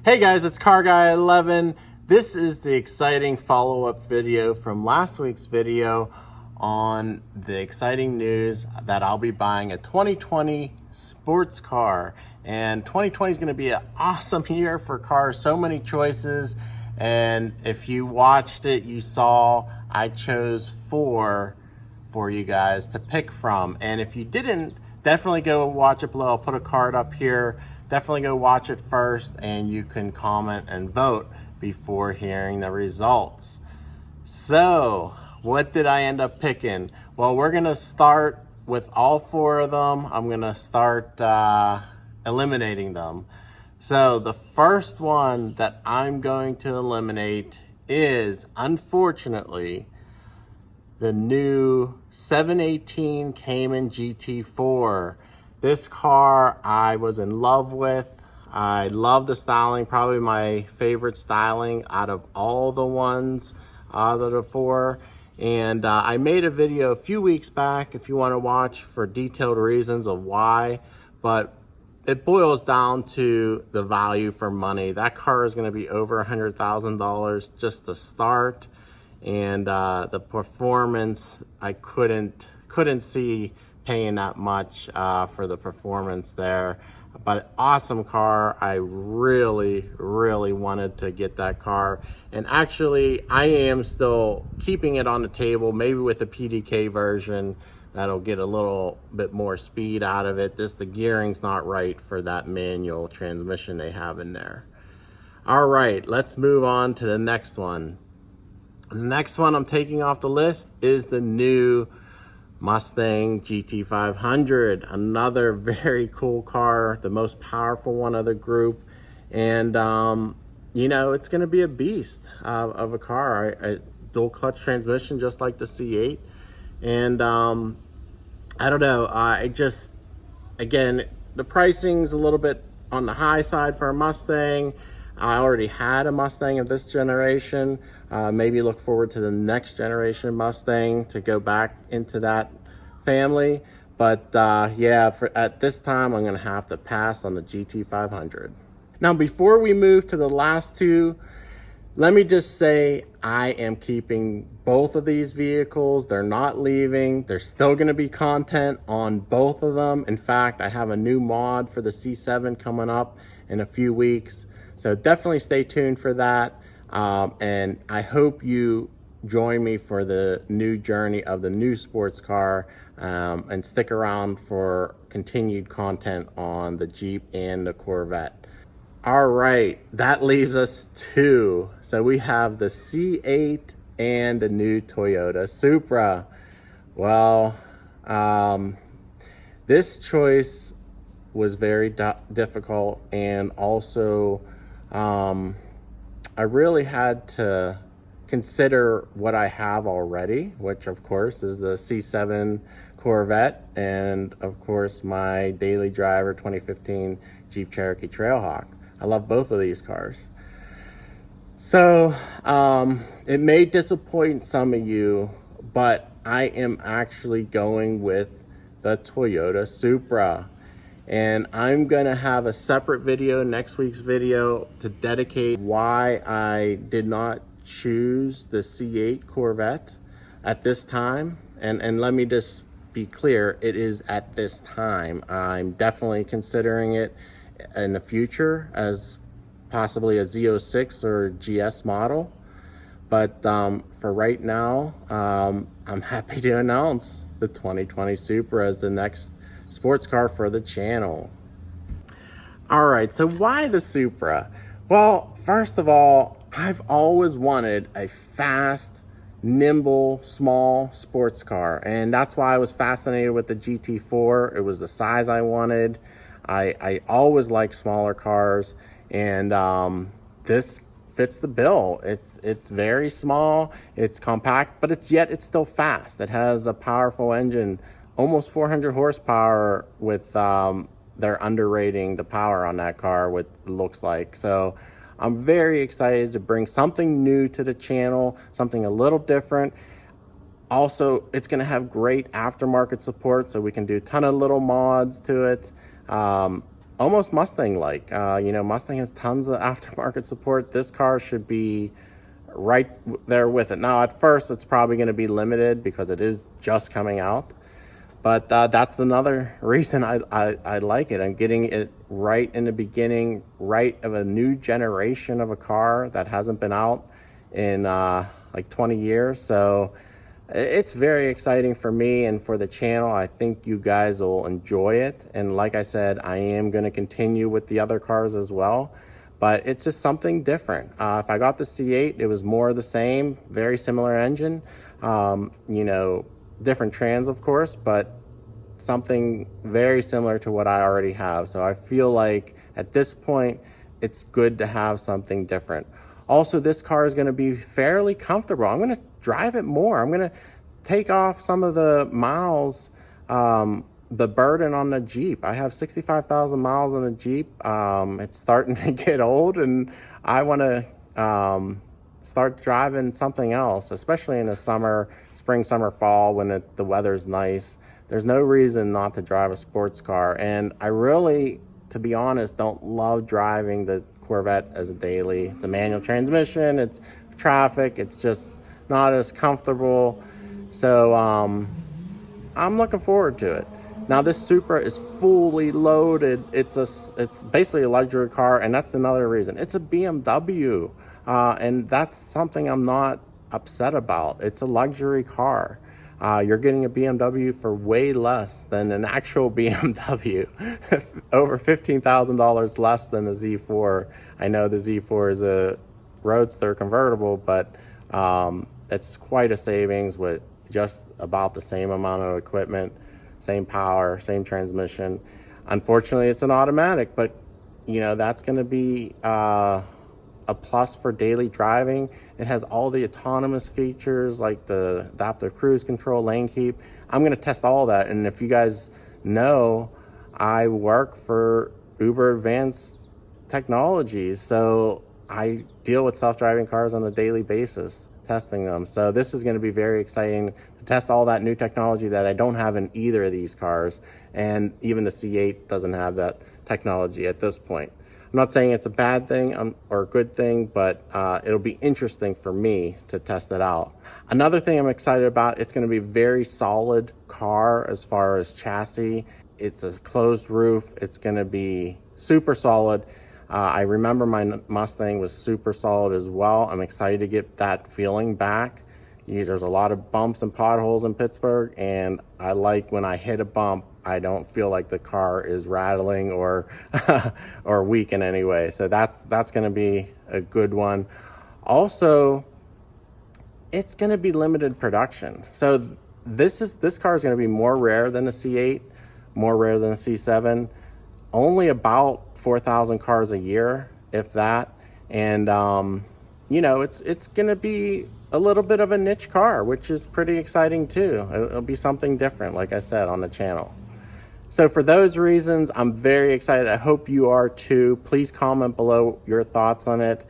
Hey guys, it's Car Guy 11. This is the exciting follow-up video from last week's video on the exciting news that I'll be buying a 2020 sports car. And 2020 is going to be an awesome year for cars, so many choices. And if you watched it, you saw I chose 4 for you guys to pick from. And if you didn't, definitely go watch it below. I'll put a card up here. Definitely go watch it first and you can comment and vote before hearing the results. So, what did I end up picking? Well, we're gonna start with all 4 of them. I'm gonna start eliminating them. So, the first one that I'm going to eliminate is, unfortunately, the new 718 Cayman GT4. This car I was in love with. I love the styling, probably my favorite styling out of all the ones out of the 4. And I made a video a few weeks back if you want to watch for detailed reasons of why, but it boils down to the value for money. That car is going to be over $100,000 just to start, and the performance I couldn't see paying that much for the performance there. But awesome car. I really wanted to get that car, and actually I am still keeping it on the table, maybe with the PDK version that'll get a little bit more speed out of it. The gearing's not right for that manual transmission they have in there. All right, let's move on to the next one. The next one I'm taking off the list is the new Mustang GT500, another very cool car, the most powerful one of the group. And you know, it's going to be a beast of a car, a dual clutch transmission just like the C8. And I don't know, I just, again, the pricing's a little bit on the high side for a Mustang. I already had a Mustang of this generation. Maybe look forward to the next generation Mustang to go back into that family. But yeah, at this time, I'm gonna have to pass on the GT500. Now, before we move to the last 2, let me just say I am keeping both of these vehicles. They're not leaving. There's still gonna be content on both of them. In fact, I have a new mod for the C7 coming up in a few weeks. So definitely stay tuned for that. And I hope you join me for the new journey of the new sports car, and stick around for continued content on the Jeep and the Corvette. All right, that leaves us 2. So we have the C8 and the new Toyota Supra. Well, this choice was very difficult, and also I really had to consider what I have already, which of course is the C7 Corvette, and of course my daily driver 2015 Jeep Cherokee Trailhawk. I love both of these cars. So it may disappoint some of you, but I am actually going with the Toyota Supra. And I'm gonna have a separate video, next week's video, to dedicate why I did not choose the C8 Corvette at this time. And let me just be clear, it is at this time. I'm definitely considering it in the future as possibly a Z06 or GS model. But for right now, I'm happy to announce the 2020 Supra as the next sports car for the channel. All right, so why the Supra? Well, first of all, I've always wanted a fast, nimble, small sports car, and that's why I was fascinated with the GT4. It was the size I wanted. I always liked smaller cars, and this fits the bill. It's very small, it's compact, but it's still fast. It has a powerful engine, almost 400 horsepower, with they're underrating the power on that car, what it looks like. So I'm very excited to bring something new to the channel, something a little different. Also, it's going to have great aftermarket support, so we can do a ton of little mods to it. almost Mustang-like. You know, Mustang has tons of aftermarket support. This car should be right there with it. Now, at first, it's probably going to be limited because it is just coming out. But that's another reason I like it. I'm getting it right in the beginning, right of a new generation of a car that hasn't been out in like 20 years. So it's very exciting for me and for the channel. I think you guys will enjoy it. And like I said, I am going to continue with the other cars as well. But it's just something different. If I got the C8, it was more of the same, very similar engine. You know, different trans, of course, but something very similar to what I already have. So I feel like at this point, it's good to have something different. Also, this car is going to be fairly comfortable. I'm going to drive it more. I'm going to take off some of the miles, the burden on the Jeep. I have 65,000 miles on the Jeep. It's starting to get old, and I want to start driving something else, especially in the summer, spring, summer, fall, when the weather's nice. There's no reason not to drive a sports car. And I really, to be honest, don't love driving the Corvette as a daily. It's a manual transmission, it's traffic, it's just not as comfortable. So I'm looking forward to it. Now, this Supra is fully loaded. It's basically a luxury car, and that's another reason. It's a BMW, and that's something I'm not upset about. It's a luxury car. You're getting a BMW for way less than an actual BMW, over $15,000 less than the Z4. I know the Z4 is a roadster convertible, but it's quite a savings with just about the same amount of equipment, same power, same transmission. Unfortunately, it's an automatic, but you know, that's going to be a plus for daily driving. It has all the autonomous features like the adaptive cruise control, lane keep. I'm going to test all that. And if you guys know, I work for Uber Advanced Technologies, so I deal with self-driving cars on a daily basis, testing them. So this is going to be very exciting to test all that new technology that I don't have in either of these cars. And even the C8 doesn't have that technology at this point. I'm not saying it's a bad thing or a good thing, but it'll be interesting for me to test it out. Another thing I'm excited about, it's going to be a very solid car as far as chassis. It's a closed roof. It's going to be super solid. I remember my Mustang was super solid as well. I'm excited to get that feeling back. There's a lot of bumps and potholes in Pittsburgh, and I like when I hit a bump, I don't feel like the car is rattling or or weak in any way. So that's going to be a good one. Also, it's going to be limited production. So this car is going to be more rare than the C8, more rare than the C7. Only about 4,000 cars a year, if that. And you know, it's going to be a little bit of a niche car, which is pretty exciting too. It'll be something different, like I said, on the channel. So for those reasons, I'm very excited. I hope you are too. Please comment below your thoughts on it.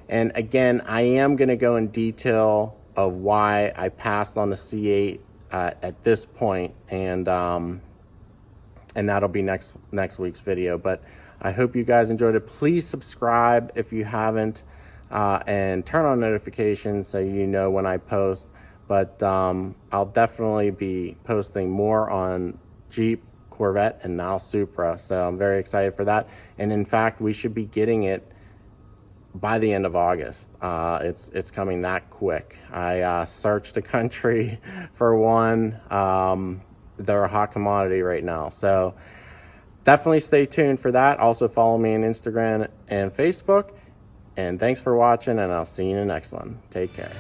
And again, I am going to go in detail of why I passed on the C8 at this point, and that'll be next week's video. But I hope you guys enjoyed it. Please subscribe if you haven't, and turn on notifications so you know when I post. But I'll definitely be posting more on Jeep, Corvette, and now Supra, so I'm very excited for that. And in fact, we should be getting it by the end of August. It's coming that quick. I searched the country for one. They're a hot commodity right now, so definitely stay tuned for that. Also follow me on Instagram and Facebook, and thanks for watching, and I'll see you in the next one. Take care.